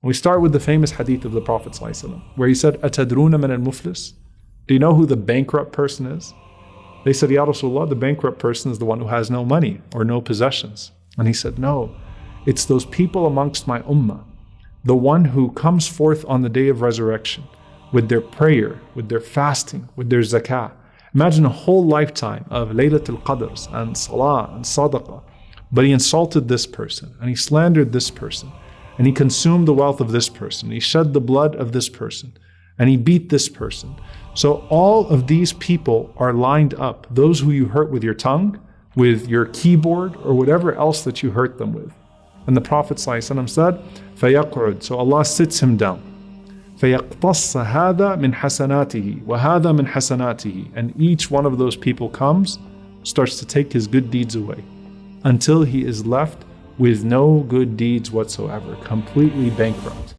We start with the famous hadith of the Prophet ﷺ, where he said, "Atadruna min al-muflis?" Do you know who the bankrupt person is? They said, "Ya Rasulullah, the bankrupt person is the one who has no money or no possessions." And he said, "No, it's those people amongst my ummah, the one who comes forth on the day of resurrection with their prayer, with their fasting, with their zakah." Imagine a whole lifetime of Laylatul Qadrs and Salah and Sadaqah, but he insulted this person and he slandered this person and he consumed the wealth of this person, he shed the blood of this person and he beat this person. So all of these people are lined up, those who you hurt with your tongue, with your keyboard, or whatever else that you hurt them with. And the Prophet ﷺ said, فَيَقْعُدْ, so Allah sits him down. فَيَقْتَصَّ هَذَا مِنْ حَسَنَاتِهِ وَهَذَا مِنْ حَسَنَاتِهِ, and each one of those people comes, starts to take his good deeds away, until he is left with no good deeds whatsoever, completely bankrupt.